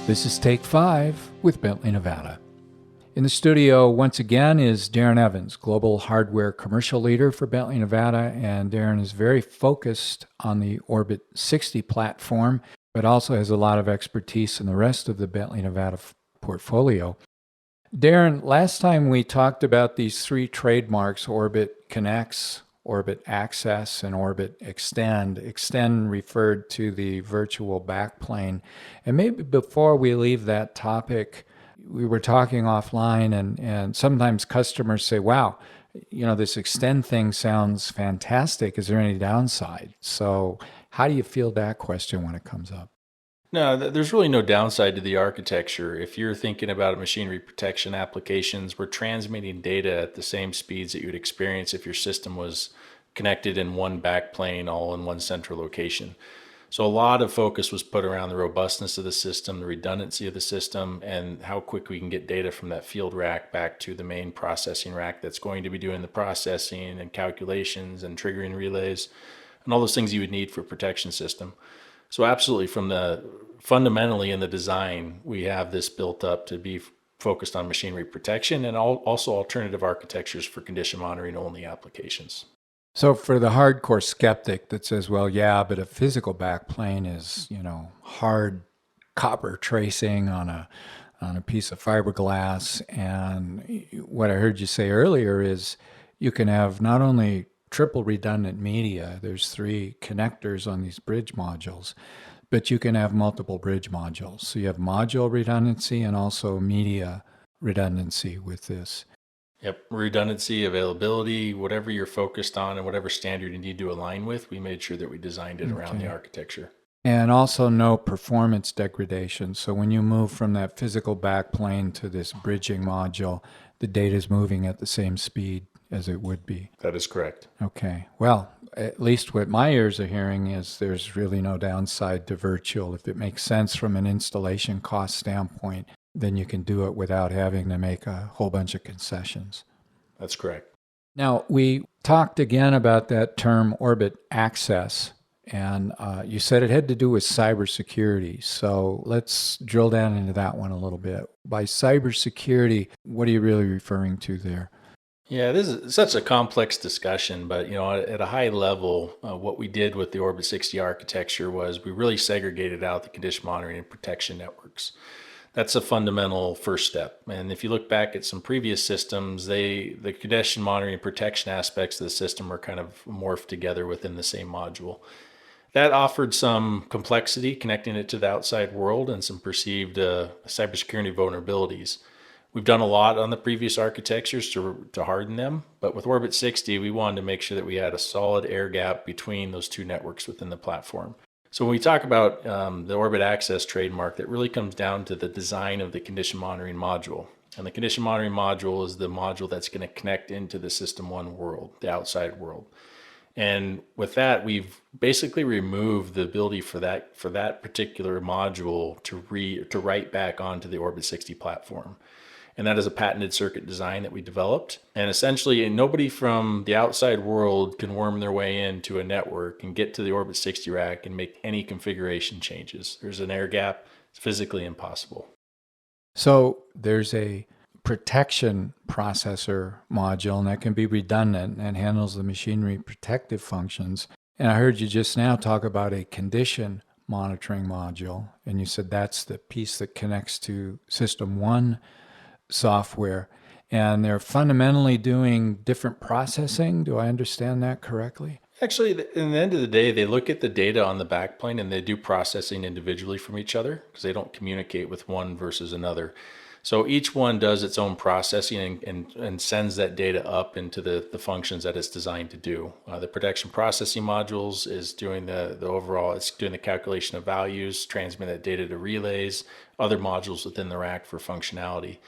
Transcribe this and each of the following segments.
This is Take 5 with Bentley, Nevada. In the studio once again is Darren Evans, Global Hardware Commercial Leader for Bentley, Nevada, and Darren is very focused on the Orbit 60 platform, but also has a lot of expertise in the rest of the Bentley, Nevada portfolio. Darren, last time we talked about these three trademarks, Orbit Connects, Orbit aXess, and Orbit Extend. Extend referred to the virtual backplane. And maybe before we leave that topic, we were talking offline, and sometimes customers say, wow, this Extend thing sounds fantastic. Is there any downside? So how do you field that question when it comes up? No, there's really no downside to the architecture. If you're thinking about machinery protection applications, we're transmitting data at the same speeds that you'd experience if your system was connected in one backplane, all in one central location. So a lot of focus was put around the robustness of the system, the redundancy of the system, and how quick we can get data from that field rack back to the main processing rack that's going to be doing the processing and calculations and triggering relays and all those things you would need for a protection system. So absolutely, fundamentally in the design, we have this built up to be focused on machinery protection and also alternative architectures for condition monitoring only applications. So for the hardcore skeptic that says, well, yeah, but a physical backplane is, hard copper tracing on a piece of fiberglass. And what I heard you say earlier is you can have not only triple redundant media, there's three connectors on these bridge modules, but you can have multiple bridge modules. So you have module redundancy and also media redundancy with this. Yep, redundancy, availability, whatever you're focused on and whatever standard you need to align with, we made sure that we designed it around the architecture. And also no performance degradation. So when you move from that physical backplane to this bridging module, the data is moving at the same speed as it would be. That is correct. Okay. Well, at least what my ears are hearing is there's really no downside to virtual. If it makes sense from an installation cost standpoint, then you can do it without having to make a whole bunch of concessions. That's correct. Now, we talked again about that term Orbit aXess, and you said it had to do with cybersecurity. So let's drill down into that one a little bit. By cybersecurity, what are you really referring to there? Yeah, this is such a complex discussion, but at a high level, what we did with the Orbit 60 architecture was we really segregated out the condition monitoring and protection networks. That's a fundamental first step. And if you look back at some previous systems, the condition monitoring and protection aspects of the system were kind of morphed together within the same module. That offered some complexity connecting it to the outside world and some perceived cybersecurity vulnerabilities. We've done a lot on the previous architectures to harden them, but with Orbit 60, we wanted to make sure that we had a solid air gap between those two networks within the platform. So when we talk about the Orbit aXess trademark, that really comes down to the design of the condition monitoring module. And the condition monitoring module is the module that's going to connect into the System 1 world, the outside world. And with that, we've basically removed the ability for that particular module to write back onto the Orbit 60 platform. And that is a patented circuit design that we developed. And essentially, nobody from the outside world can worm their way into a network and get to the Orbit 60 rack and make any configuration changes. There's an air gap. It's physically impossible. So there's a protection processor module, and that can be redundant and handles the machinery protective functions. And I heard you just now talk about a condition monitoring module, and you said that's the piece that connects to System 1 software, and they're fundamentally doing different processing. Do I understand that correctly? Actually, in the end of the day, they look at the data on the backplane and they do processing individually from each other because they don't communicate with one versus another. So each one does its own processing and sends that data up into the functions that it's designed to do. The protection processing modules is doing the overall, it's doing the calculation of values, transmit that data to relays, other modules within the rack for functionality.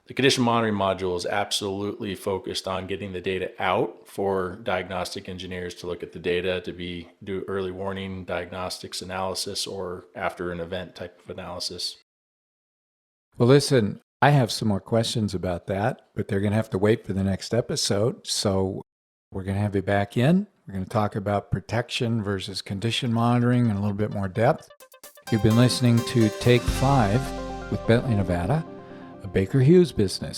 The condition monitoring module is absolutely focused on getting the data out for diagnostic engineers to look at the data to do early warning diagnostics analysis or after an event type of analysis. Well, listen, I have some more questions about that, but they're going to have to wait for the next episode. So we're going to have you back in We're going to talk about protection versus condition monitoring in a little bit more depth. You've been listening to Take 5 with Bentley, Nevada, a Baker Hughes business.